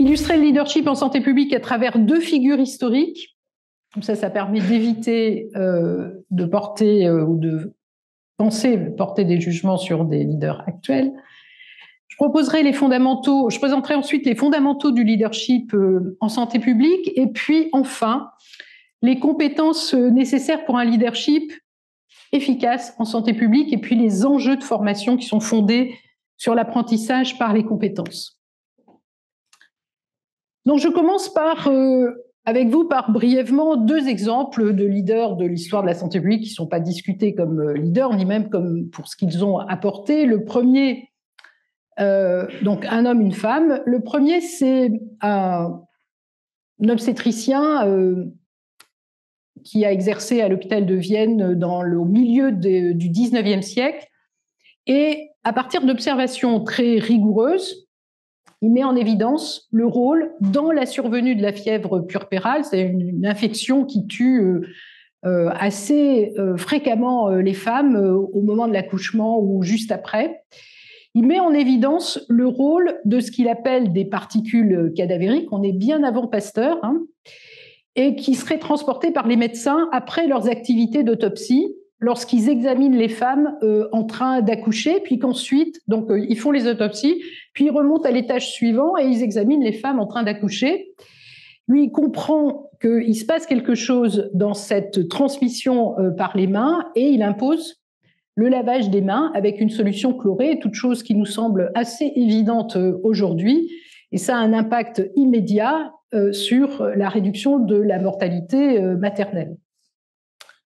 Illustrer le leadership en santé publique à travers 2 figures historiques. Comme ça permet d'éviter de porter ou de penser porter des jugements sur des leaders actuels. Je présenterai ensuite les fondamentaux du leadership en santé publique et puis enfin les compétences nécessaires pour un leadership efficace en santé publique et puis les enjeux de formation qui sont fondés sur l'apprentissage par les compétences. Donc je commence avec vous par brièvement 2 exemples de leaders de l'histoire de la santé publique qui ne sont pas discutés comme leaders ni même comme pour ce qu'ils ont apporté. Le premier, donc un homme, une femme. Le premier, c'est un obstétricien qui a exercé à l'hôpital de Vienne au milieu du 19e siècle. Et à partir d'observations très rigoureuses, il met en évidence le rôle dans la survenue de la fièvre puerpérale, c'est une infection qui tue assez fréquemment les femmes au moment de l'accouchement ou juste après. Il met en évidence le rôle de ce qu'il appelle des particules cadavériques, on est bien avant Pasteur, et qui seraient transportées par les médecins après leurs activités d'autopsie, lorsqu'ils examinent les femmes en train d'accoucher, puis qu'ensuite, donc ils font les autopsies, puis ils remontent à l'étage suivant et ils examinent les femmes en train d'accoucher. Lui, il comprend qu'il se passe quelque chose dans cette transmission par les mains et il impose le lavage des mains avec une solution chlorée, toute chose qui nous semble assez évidente aujourd'hui. Et ça a un impact immédiat sur la réduction de la mortalité maternelle.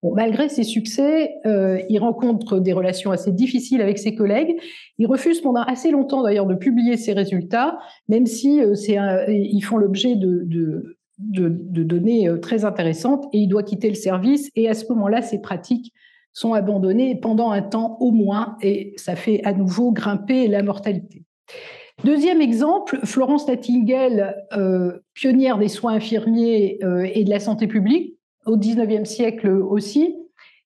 Bon, malgré ses succès, il rencontre des relations assez difficiles avec ses collègues. Il refuse pendant assez longtemps d'ailleurs de publier ses résultats, même si ils font l'objet de données très intéressantes, et il doit quitter le service. Et à ce moment-là, ses pratiques sont abandonnées pendant un temps au moins, et ça fait à nouveau grimper la mortalité. Deuxième exemple, Florence Nightingale, pionnière des soins infirmiers et de la santé publique, au XIXe siècle aussi.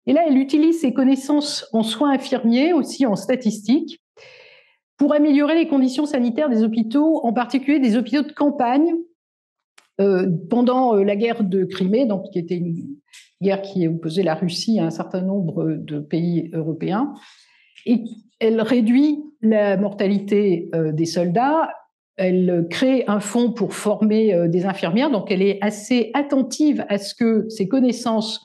Et là, elle utilise ses connaissances en soins infirmiers, aussi en statistique, pour améliorer les conditions sanitaires des hôpitaux, en particulier des hôpitaux de campagne, pendant la guerre de Crimée, donc, qui était une guerre qui opposait la Russie à un certain nombre de pays européens. Et elle réduit la mortalité des soldats. Elle crée un fonds pour former des infirmières, donc elle est assez attentive à ce que ses connaissances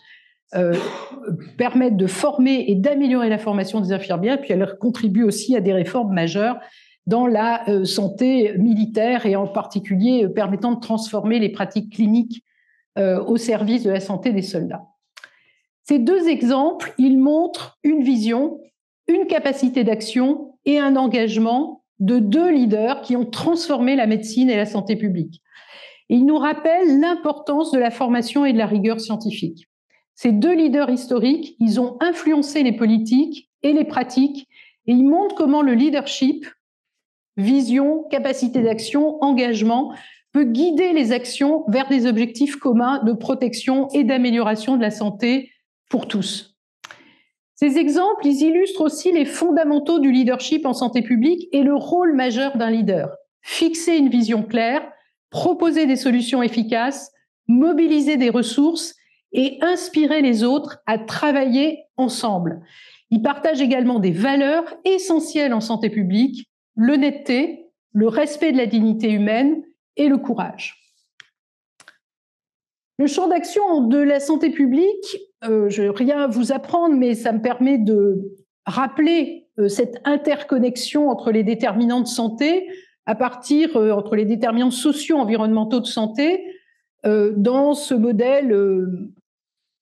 permettent de former et d'améliorer la formation des infirmières, puis elle contribue aussi à des réformes majeures dans la santé militaire et en particulier permettant de transformer les pratiques cliniques au service de la santé des soldats. Ces 2 exemples, ils montrent une vision, une capacité d'action et un engagement de 2 leaders qui ont transformé la médecine et la santé publique. Et ils nous rappellent l'importance de la formation et de la rigueur scientifique. Ces 2 leaders historiques, ils ont influencé les politiques et les pratiques, et ils montrent comment le leadership, vision, capacité d'action, engagement, peut guider les actions vers des objectifs communs de protection et d'amélioration de la santé pour tous. Ces exemples, ils illustrent aussi les fondamentaux du leadership en santé publique et le rôle majeur d'un leader. Fixer une vision claire, proposer des solutions efficaces, mobiliser des ressources et inspirer les autres à travailler ensemble. Ils partagent également des valeurs essentielles en santé publique, l'honnêteté, le respect de la dignité humaine et le courage. Le champ d'action de la santé publique, je ne vais rien vous apprendre, mais ça me permet de rappeler cette interconnexion entre les déterminants de santé, entre les déterminants sociaux, environnementaux de santé, dans ce modèle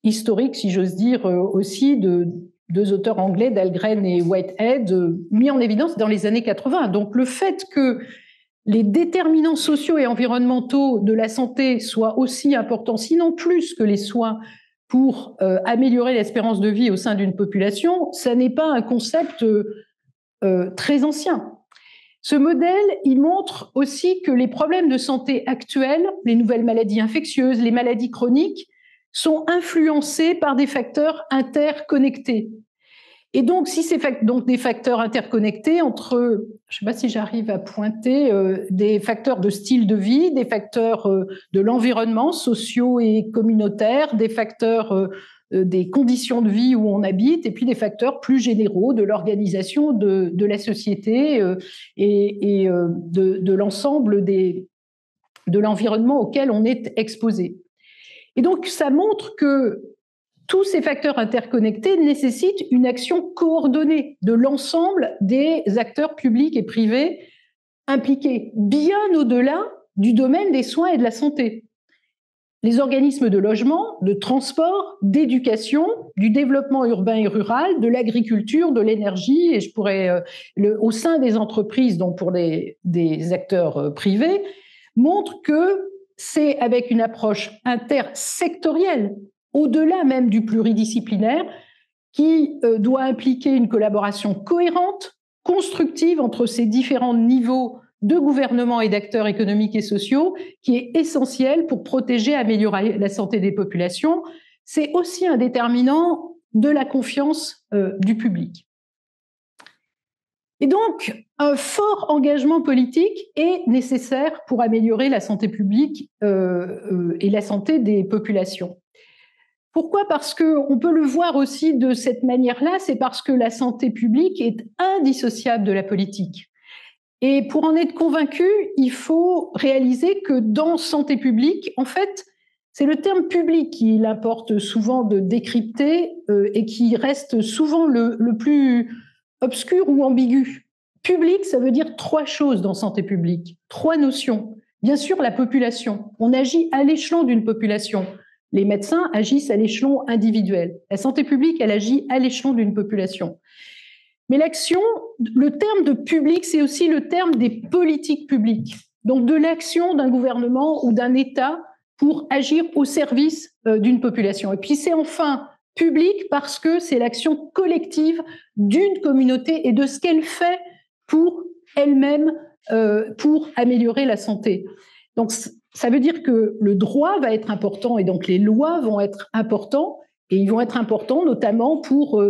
historique, si j'ose dire, aussi de 2 auteurs anglais, Dahlgren et Whitehead, mis en évidence dans les années 80. Donc le fait que les déterminants sociaux et environnementaux de la santé soient aussi importants, sinon plus que les soins pour améliorer l'espérance de vie au sein d'une population, ça n'est pas un concept très ancien. Ce modèle, il montre aussi que les problèmes de santé actuels, les nouvelles maladies infectieuses, les maladies chroniques, sont influencés par des facteurs interconnectés. Et donc, si c'est donc des facteurs interconnectés entre, je ne sais pas si j'arrive à pointer, des facteurs de style de vie, des facteurs de l'environnement, sociaux et communautaires, des facteurs des conditions de vie où on habite, et puis des facteurs plus généraux de l'organisation de la société et de l'ensemble de l'environnement auquel on est exposé. Et donc, ça montre que tous ces facteurs interconnectés nécessitent une action coordonnée de l'ensemble des acteurs publics et privés impliqués, bien au-delà du domaine des soins et de la santé. Les organismes de logement, de transport, d'éducation, du développement urbain et rural, de l'agriculture, de l'énergie, et je pourrais, au sein des entreprises, donc pour des acteurs privés, montrent que c'est avec une approche intersectorielle, au-delà même du pluridisciplinaire, qui doit impliquer une collaboration cohérente, constructive entre ces différents niveaux de gouvernement et d'acteurs économiques et sociaux, qui est essentielle pour protéger et améliorer la santé des populations. C'est aussi un déterminant de la confiance du public. Et donc, un fort engagement politique est nécessaire pour améliorer la santé publique et la santé des populations. Pourquoi ? Parce qu'on peut le voir aussi de cette manière-là, c'est parce que la santé publique est indissociable de la politique. Et pour en être convaincu, il faut réaliser que dans santé publique, en fait, c'est le terme public qu'il importe souvent de décrypter et qui reste souvent le plus obscur ou ambigu. Public, ça veut dire 3 choses dans santé publique, 3 notions. Bien sûr, la population. On agit à l'échelon d'une population. Les médecins agissent à l'échelon individuel. La santé publique, elle agit à l'échelon d'une population. Mais l'action, le terme de public, c'est aussi le terme des politiques publiques. Donc de l'action d'un gouvernement ou d'un État pour agir au service d'une population. Et puis c'est enfin public parce que c'est l'action collective d'une communauté et de ce qu'elle fait pour elle-même, pour améliorer la santé. Donc ça veut dire que le droit va être important et donc les lois vont être importants et ils vont être importants notamment pour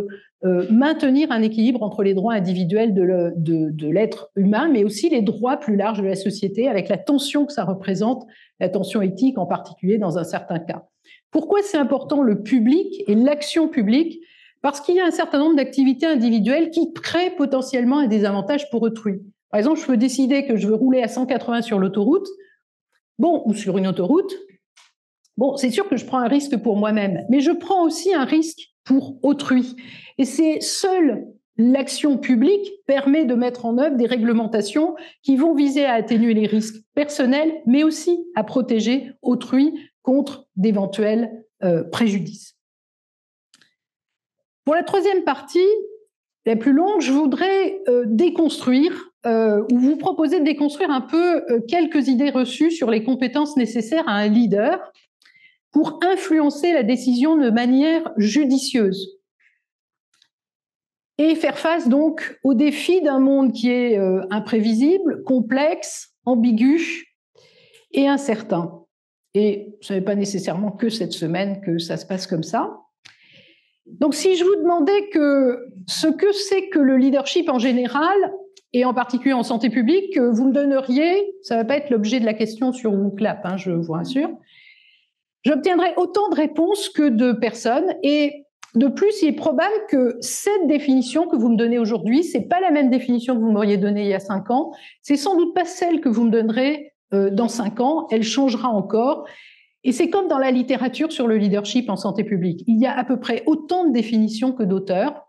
maintenir un équilibre entre les droits individuels de l'être humain, mais aussi les droits plus larges de la société, avec la tension que ça représente, la tension éthique en particulier dans un certain cas. Pourquoi c'est important le public et l'action publique ? Parce qu'il y a un certain nombre d'activités individuelles qui créent potentiellement un désavantage pour autrui. Par exemple, je peux décider que je veux rouler à 180 sur l'autoroute, ou sur une autoroute. C'est sûr que je prends un risque pour moi-même, mais je prends aussi un risque pour autrui. Et c'est seule l'action publique permet de mettre en œuvre des réglementations qui vont viser à atténuer les risques personnels, mais aussi à protéger autrui contre d'éventuels préjudices. Pour la troisième partie, la plus longue, je voudrais déconstruire ou vous proposer de déconstruire un peu quelques idées reçues sur les compétences nécessaires à un leader pour influencer la décision de manière judicieuse et faire face donc aux défis d'un monde qui est imprévisible, complexe, ambigu et incertain. Et ce n'est pas nécessairement que cette semaine que ça se passe comme ça. Donc si je vous demandais ce que c'est que le leadership en général, et en particulier en santé publique, vous me donneriez, ça ne va pas être l'objet de la question sur WooClap, je vous rassure, j'obtiendrai autant de réponses que de personnes, et de plus, il est probable que cette définition que vous me donnez aujourd'hui, ce n'est pas la même définition que vous m'auriez donnée il y a 5 ans, c'est sans doute pas celle que vous me donnerez dans 5 ans, elle changera encore. Et c'est comme dans la littérature sur le leadership en santé publique. Il y a à peu près autant de définitions que d'auteurs,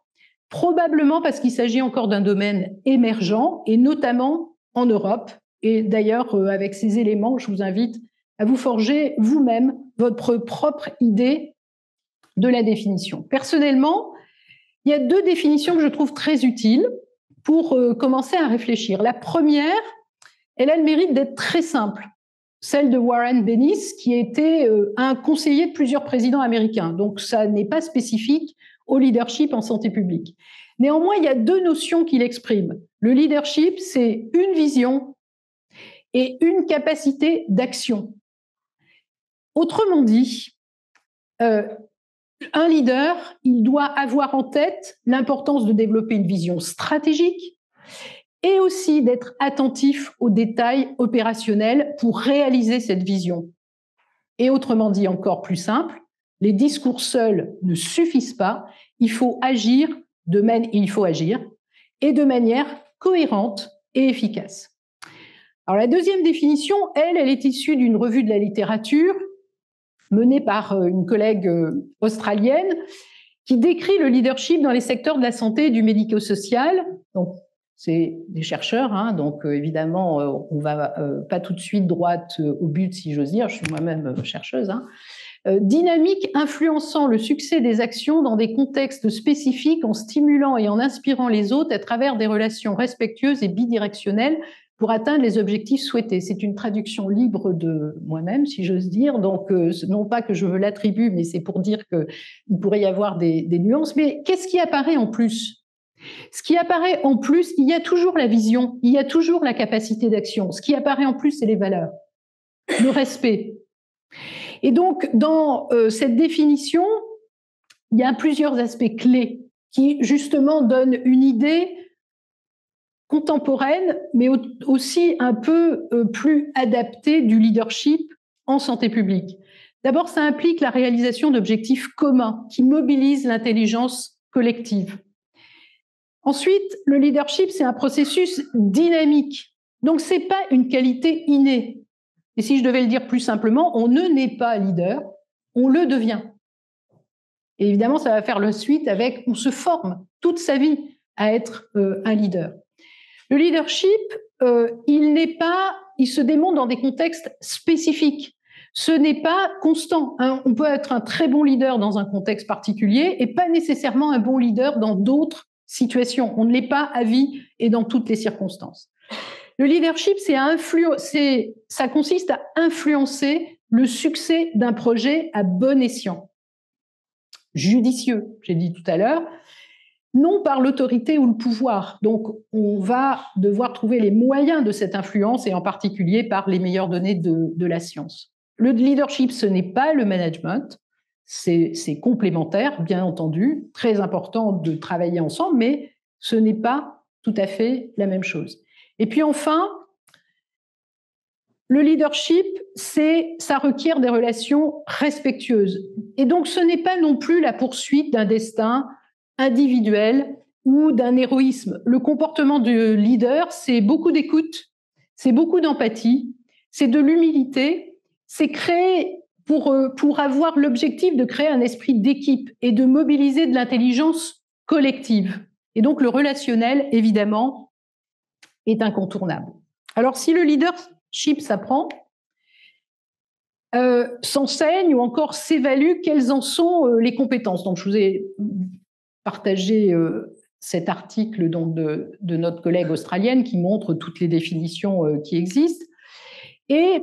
probablement parce qu'il s'agit encore d'un domaine émergent, et notamment en Europe. Et d'ailleurs, avec ces éléments, je vous invite à vous forger vous-même votre propre idée de la définition. Personnellement, il y a 2 définitions que je trouve très utiles pour commencer à réfléchir. La première, elle a le mérite d'être très simple. Celle de Warren Bennis, qui était un conseiller de plusieurs présidents américains. Donc, ça n'est pas spécifique au leadership en santé publique. Néanmoins, il y a 2 notions qu'il exprime. Le leadership, c'est une vision et une capacité d'action. Autrement dit, un leader, il doit avoir en tête l'importance de développer une vision stratégique et aussi d'être attentif aux détails opérationnels pour réaliser cette vision. Et autrement dit, encore plus simple, les discours seuls ne suffisent pas, il faut agir et de manière cohérente et efficace. Alors la deuxième définition, elle est issue d'une revue de la littérature menée par une collègue australienne qui décrit le leadership dans les secteurs de la santé et du médico-social. Donc, c'est des chercheurs, hein, donc évidemment, on ne va pas tout de suite droite au but, si j'ose dire, je suis moi-même chercheuse. Hein. Dynamique influençant le succès des actions dans des contextes spécifiques en stimulant et en inspirant les autres à travers des relations respectueuses et bidirectionnelles pour atteindre les objectifs souhaités. C'est une traduction libre de moi-même, si j'ose dire. Donc, non pas que je veux l'attribuer, mais c'est pour dire qu'il pourrait y avoir des nuances. Mais qu'est-ce qui apparaît en plus ? Ce qui apparaît en plus, il y a toujours la vision, il y a toujours la capacité d'action. Ce qui apparaît en plus, c'est les valeurs, le respect. Et donc, dans cette définition, il y a plusieurs aspects clés qui, justement, donnent une idée contemporaine, mais aussi un peu plus adaptée du leadership en santé publique. D'abord, ça implique la réalisation d'objectifs communs qui mobilisent l'intelligence collective. Ensuite, le leadership, c'est un processus dynamique. Donc, ce n'est pas une qualité innée. Et si je devais le dire plus simplement, on ne naît pas leader, on le devient. Et évidemment, ça va faire la suite avec, on se forme toute sa vie à être un leader. Le leadership, il se démontre dans des contextes spécifiques. Ce n'est pas constant. Hein. On peut être un très bon leader dans un contexte particulier et pas nécessairement un bon leader dans d'autres situations. On ne l'est pas à vie et dans toutes les circonstances. Le leadership, ça consiste à influencer le succès d'un projet à bon escient. Judicieux, j'ai dit tout à l'heure, non par l'autorité ou le pouvoir. Donc, on va devoir trouver les moyens de cette influence et en particulier par les meilleures données de la science. Le leadership, ce n'est pas le management, c'est complémentaire, bien entendu, très important de travailler ensemble, mais ce n'est pas tout à fait la même chose. Et puis enfin, le leadership, ça requiert des relations respectueuses. Et donc, ce n'est pas non plus la poursuite d'un destin individuel ou d'un héroïsme. Le comportement du leader, c'est beaucoup d'écoute, c'est beaucoup d'empathie, c'est de l'humilité, c'est créer pour avoir l'objectif de créer un esprit d'équipe et de mobiliser de l'intelligence collective. Et donc, le relationnel, évidemment, est incontournable. Alors, si le leadership s'apprend, s'enseigne ou encore s'évalue, quelles en sont les compétences. Donc, je vous ai partagé cet article donc, de notre collègue australienne qui montre toutes les définitions qui existent. Et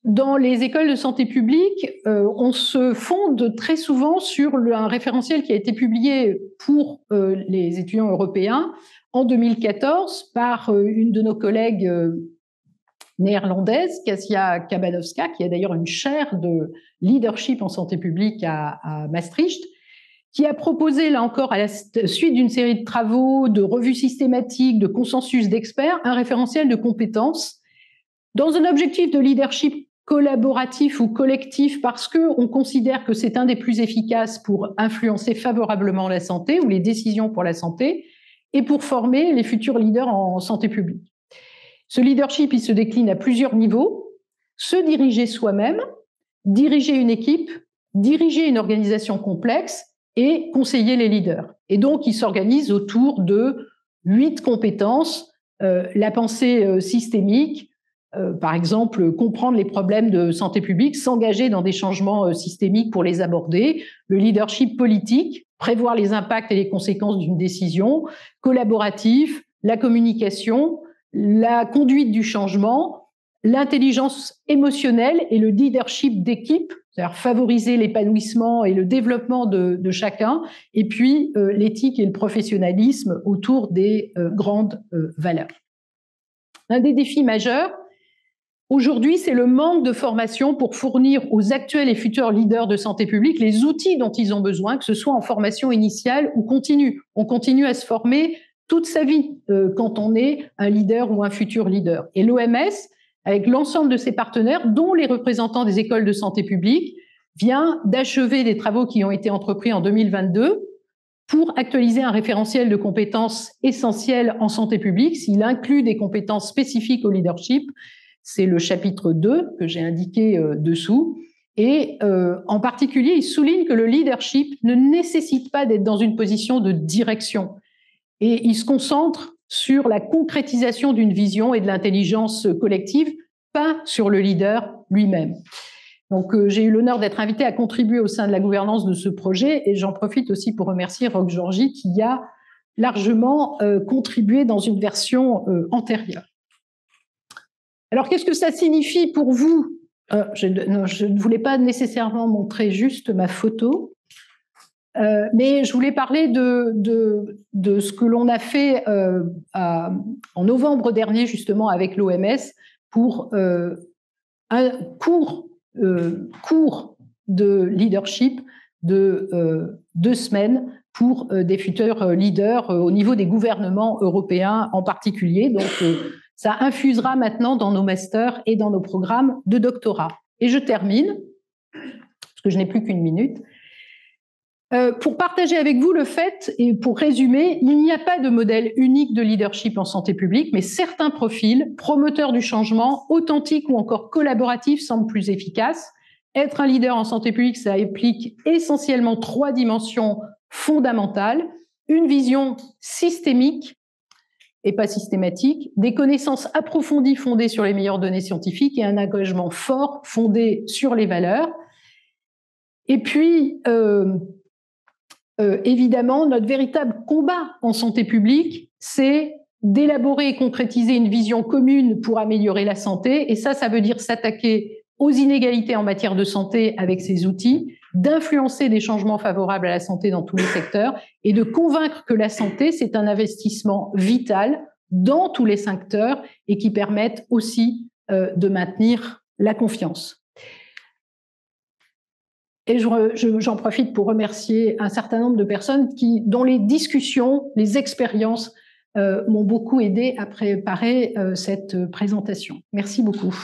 dans les écoles de santé publique, on se fonde très souvent sur un référentiel qui a été publié pour les étudiants européens en 2014 par une de nos collègues néerlandaise, Kasia Kabanowska, qui a d'ailleurs une chaire de leadership en santé publique à Maastricht, qui a proposé, là encore, à la suite d'une série de travaux, de revues systématiques, de consensus d'experts, un référentiel de compétences dans un objectif de leadership collaboratif ou collectif parce qu'on considère que c'est un des plus efficaces pour influencer favorablement la santé ou les décisions pour la santé et pour former les futurs leaders en santé publique. Ce leadership, il se décline à plusieurs niveaux. Se diriger soi-même, diriger une équipe, diriger une organisation complexe et conseiller les leaders. Et donc, il s'organise autour de 8 compétences. La pensée systémique, par exemple, comprendre les problèmes de santé publique, s'engager dans des changements systémiques pour les aborder. Le leadership politique, prévoir les impacts et les conséquences d'une décision. Collaboratif, la communication, la conduite du changement, l'intelligence émotionnelle et le leadership d'équipe, c'est-à-dire favoriser l'épanouissement et le développement de chacun, et puis l'éthique et le professionnalisme autour des grandes valeurs. Un des défis majeurs, Aujourd'hui, c'est le manque de formation pour fournir aux actuels et futurs leaders de santé publique les outils dont ils ont besoin, que ce soit en formation initiale ou continue. On continue à se former toute sa vie quand on est un leader ou un futur leader. Et l'OMS, avec l'ensemble de ses partenaires, dont les représentants des écoles de santé publique, vient d'achever des travaux qui ont été entrepris en 2022 pour actualiser un référentiel de compétences essentielles en santé publique. S'il inclut des compétences spécifiques au leadership, c'est le chapitre 2 que j'ai indiqué dessous. Et en particulier, il souligne que le leadership ne nécessite pas d'être dans une position de direction. Et il se concentre sur la concrétisation d'une vision et de l'intelligence collective, pas sur le leader lui-même. Donc, j'ai eu l'honneur d'être invitée à contribuer au sein de la gouvernance de ce projet et j'en profite aussi pour remercier Roch Georgi qui a largement contribué dans une version antérieure. Alors, qu'est-ce que ça signifie pour vous? Je ne voulais pas nécessairement montrer juste ma photo, mais je voulais parler de ce que l'on a fait en novembre dernier, justement, avec l'OMS, pour un cours de leadership de 2 semaines pour des futurs leaders au niveau des gouvernements européens en particulier. Donc, ça infusera maintenant dans nos masters et dans nos programmes de doctorat. Et je termine, parce que je n'ai plus qu'1 minute, pour partager avec vous le fait, et pour résumer, il n'y a pas de modèle unique de leadership en santé publique, mais certains profils, promoteurs du changement, authentiques ou encore collaboratifs, semblent plus efficaces. Être un leader en santé publique, ça implique essentiellement 3 dimensions fondamentales. Une vision systémique et pas systématique, des connaissances approfondies fondées sur les meilleures données scientifiques et un engagement fort fondé sur les valeurs. Et puis, évidemment, notre véritable combat en santé publique, c'est d'élaborer et concrétiser une vision commune pour améliorer la santé. Et ça veut dire s'attaquer aux inégalités en matière de santé avec ces outils, d'influencer des changements favorables à la santé dans tous les secteurs et de convaincre que la santé, c'est un investissement vital dans tous les secteurs et qui permettent aussi de maintenir la confiance. Et j'en profite pour remercier un certain nombre de personnes dont les discussions, les expériences m'ont beaucoup aidé à préparer cette présentation. Merci beaucoup.